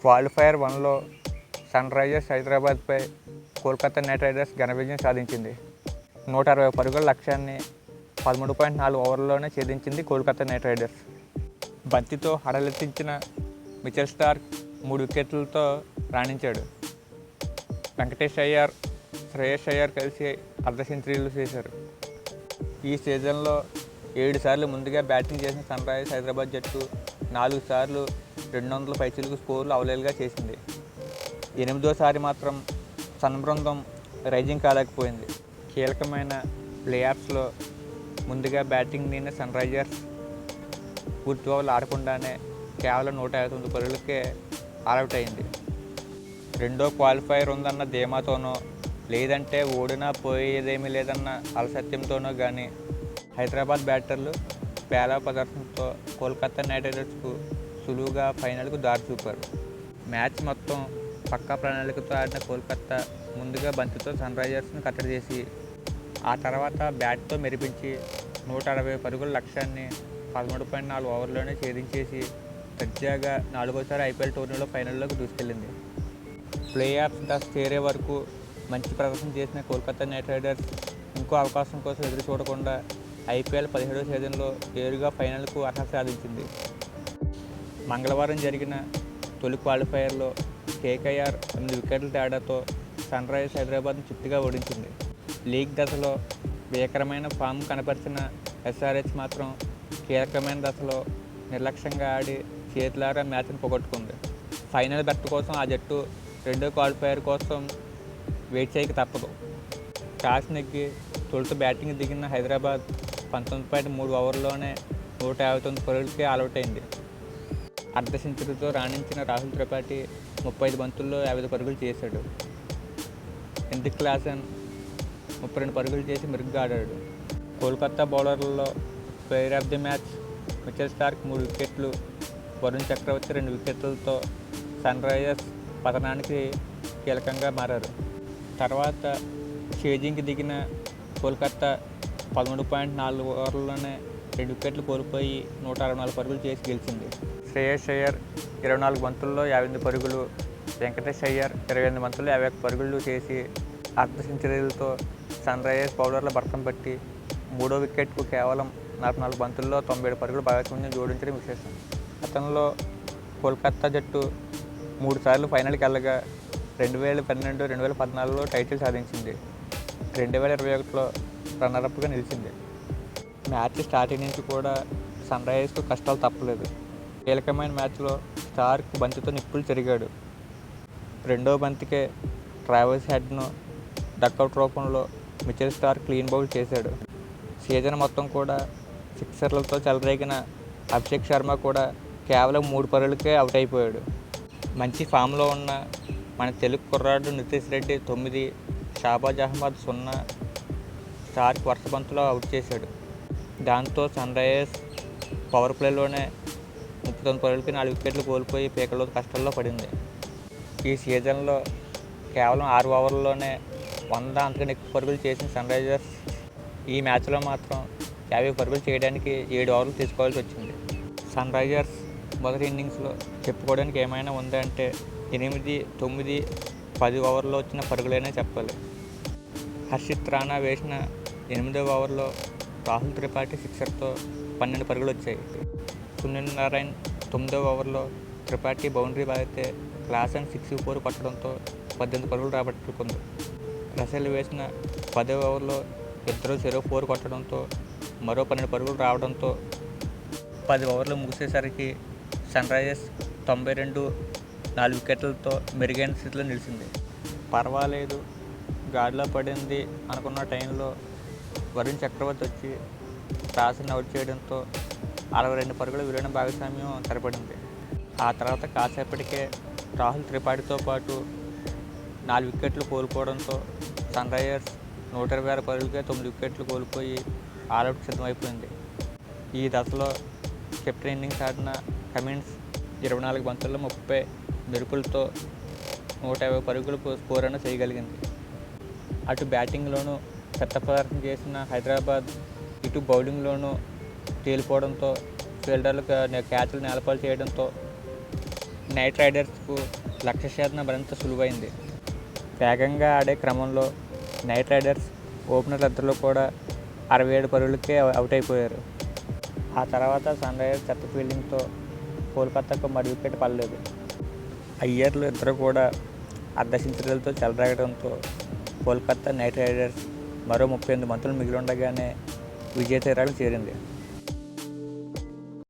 Qualifier 1లో Sunrisers హైదరాబాద్పై Kolkata Knight Riders ఘన విజయం సాధించింది. 160 పరుగుల లక్ష్యాన్ని 13.4 ఓవర్లలోనే ఛేదించింది కోల్కతా నైట్ రైడర్స్. బంతితో హడలెత్తించిన మిచెల్ స్టార్క్ 3 వికెట్లతో రాణించాడు. వెంకటేష్ అయ్యర్, శ్రేయస్ అయ్యర్ కలిసి అర్ధ సెంచరీలు చేశారు. ఈ సీజన్లో 7 సార్లు ముందుగా బ్యాటింగ్ చేసిన సన్ రైజర్స్ హైదరాబాద్ జట్టు 4 సార్లు 200 పైచిలుకు స్కోర్లు అవలేలుగా చేసింది. 8వసారి మాత్రం సన్ బృందం రైజింగ్ కాలేకపోయింది. కీలకమైన ప్లే ఆఫ్స్లో ముందుగా బ్యాటింగ్ దిగిన సన్ రైజర్స్ పూర్తి ఓవర్లు ఆడకుండానే కేవలం 159 పరుగులకే ఆల్అవుట్ అయింది. రెండో క్వాలిఫైయర్ ఉందన్న ధీమాతోనో లేదంటే ఓడినా పోయేదేమీ లేదన్న అలసత్యంతోనో కానీ హైదరాబాద్ బ్యాటర్లు పేలవ ప్రదర్శనతో కోల్కతా నైట్ రైడర్స్కు సులువుగా ఫైనల్కు దారి చూపారు. మ్యాచ్ మొత్తం పక్కా ప్రణాళికతో ఆడిన కోల్కతా ముందుగా బంతితో సన్ రైజర్స్ను కట్టడి చేసి ఆ తర్వాత బ్యాట్తో మెరిపించి 160 పరుగుల లక్ష్యాన్ని 13.4 ఓవర్లోనే ఛేదించేసి దర్జాగా 4వసారి ఐపీఎల్ టోర్నీలో ఫైనల్లోకి దూసుకెళ్లింది. ప్లే ఆఫ్స్ దశ చేరే వరకు మంచి ప్రదర్శన చేసిన కోల్కతా నైట్ రైడర్స్ ఇంకో అవకాశం కోసం ఎదురు చూడకుండా ఐపీఎల్ 17వ సీజన్లో నేరుగా ఫైనల్కు అర్హత సాధించింది. మంగళవారం జరిగిన తొలి క్వాలిఫైయర్లో కేకేఆర్ 8 వికెట్ల తేడాతో సన్ రైజర్స్ హైదరాబాద్ను చిత్తుగా ఓడించింది. లీగ్ దశలో భీకరమైన ఫామ్ కనపరిచిన ఎస్ఆర్హెచ్ మాత్రం కీలకమైన దశలో నిర్లక్ష్యంగా ఆడి చేతులారా మ్యాచ్ను పోగొట్టుకుంది. ఫైనల్ బెర్త్ కోసం ఆ జట్టు రెండో క్వాలిఫైయర్ కోసం వెయిట్ చేయక తప్పదు. టాస్ నెగ్గి తొలుత బ్యాటింగ్ దిగిన హైదరాబాద్ 19.3 ఓవర్లోనే 159 పరుగులకే ఆల్అవుట్ అయింది. అర్ధ సెంచరీతో రాణించిన రాహుల్ త్రిపాఠి 35 బంతుల్లో 50 పరుగులు చేశాడు. హెన్రిక్ క్లాసెన్ 32 పరుగులు చేసి మెరుగ్గా ఆడాడు. కోల్కతా బౌలర్లలో player of the match Mitchell Starc 3 వికెట్లు, వరుణ్ చక్రవర్తి 2 వికెట్లతో సన్ రైజర్స్ పతనానికి కీలకంగా మారారు. తర్వాత చేజింగ్కి దిగిన కోల్కతా 13.4 ఓవర్లలోనే 2 వికెట్లు కోల్పోయి 164 పరుగులు చేసి గెలిచింది. శ్రేయస్ అయ్యర్ 24 బంతుల్లో 58 పరుగులు, వెంకటేష్ అయ్యర్ 28 బంతుల్లో 51 పరుగులు చేసి అర్ధ సెంచరీలతో సన్ రైజర్స్ బౌలర్ల భర్తం పట్టి 3వ వికెట్కు కేవలం 44 బంతుల్లో 97 పరుగులు భాగస్వామ్యం జోడించడం విశేషం. గతంలో కోల్కతా జట్టు 3 సార్లు ఫైనల్కి వెళ్ళగా 2012, 2014లో టైటిల్ సాధించింది. 2021లో రన్నరప్గా నిలిచింది. మ్యాచ్ స్టార్టింగ్ నుంచి కూడా సన్ రైజర్స్కు కష్టాలు తప్పలేదు. కీలకమైన మ్యాచ్లో స్టార్క్ బంతితో నిప్పులు చెరిగాడు. రెండో బంతికే ట్రావెల్స్ హెడ్ను డక్అవుట్ రూపంలో మిచెల్ స్టార్క్ క్లీన్ బౌల్ చేశాడు. సీజన్ మొత్తం కూడా సిక్సర్లతో చెలరేగిన అభిషేక్ శర్మ కూడా కేవలం 3 పరుగులకే అవుట్ అయిపోయాడు. మంచి ఫామ్లో ఉన్న మన తెలుగు కుర్రాడు నితీష్ రెడ్డి 9, షాబాజ్ అహ్మద్ 0 స్టార్క్ వరుస బంతులో అవుట్ చేశాడు. దాంతో సన్ రైజర్స్ పవర్ ప్లేలోనే 39 పరుగులకి 4 వికెట్లు కోల్పోయి పీకలో కష్టాల్లో పడింది. ఈ సీజన్లో కేవలం 6 ఓవర్లలోనే 100 అంతకన్నా ఎక్కువ పరుగులు చేసిన సన్ రైజర్స్ ఈ మ్యాచ్లో మాత్రం 50 పరుగులు చేయడానికి 7 ఓవర్లు తీసుకోవాల్సి వచ్చింది. సన్ రైజర్స్ మొదటి ఇన్నింగ్స్లో చెప్పుకోవడానికి ఏమైనా ఉందంటే 8, 9, 10 ఓవర్లో వచ్చిన పరుగులైనా చెప్పాలి. హర్షిత్ రాణా వేసిన 8వ ఓవర్లో రాహుల్ త్రిపాఠి సిక్సర్తో 12 పరుగులు వచ్చాయి. సునీల్ నారాయణ్ 9వ ఓవర్లో త్రిపాఠి బౌండరీ బాగితే క్లాసెన్ 6-4 కొట్టడంతో 18 పరుగులు రాబట్టుకుంది. రసెల్ వేసిన 10వ ఓవర్లో ఇద్దరు చెరో 4 కొట్టడంతో మరో 12 పరుగులు రావడంతో 10 ఓవర్లు ముగిసేసరికి సన్ రైజర్స్ 92, 4 వికెట్లతో మెరుగైన స్థితిలో నిలిచింది. పర్వాలేదు గాడిలో పడింది అనుకున్న టైంలో వరుణ్ చక్రవర్తి వచ్చి టాస్ని అవుట్ చేయడంతో 62 పరుగుల విలువైన భాగస్వామ్యం సరిపడింది. ఆ తర్వాత కాసేపటికే రాహుల్ త్రిపాఠితో పాటు 4 వికెట్లు కోల్పోవడంతో సన్ రైజర్స్ 126 పరుగులకే 9 వికెట్లు కోల్పోయి ఆల్అవుట్ సిద్ధమైపోయింది. ఈ దశలో కెప్టెన్ ఇన్నింగ్స్ ఆడిన కమిన్స్ 24 బంతుల్లో 30 మెరుపులతో 150 పరుగులు స్కోర్ అయినా చేయగలిగింది. అటు బ్యాటింగ్లోనూ పెద్ద ప్రదర్శన చేసిన హైదరాబాద్ ఇటు బౌలింగ్లోనూ తేలిపోవడంతో ఫీల్డర్లు క్యాచ్లు నేలపాలు చేయడంతో నైట్ రైడర్స్కు లక్ష్య సాధన మరింత సులువైంది. వేగంగా ఆడే క్రమంలో నైట్ రైడర్స్ ఓపెనర్లు ఇద్దరు కూడా 67 పరుగులకే అవుట్ అయిపోయారు. ఆ తర్వాత సన్ రైజర్స్ చెత్త ఫీల్డింగ్తో కోల్కతాకు మరో వికెట్ పడలేదు. అయ్యర్లు ఇద్దరు కూడా అర్ధ సెంచరీలతో చెలరేగడంతో కోల్కతా నైట్ రైడర్స్ మరో 38 బంతులు మిగిలి ఉండగానే విజయ తీరాలకు చేరింది.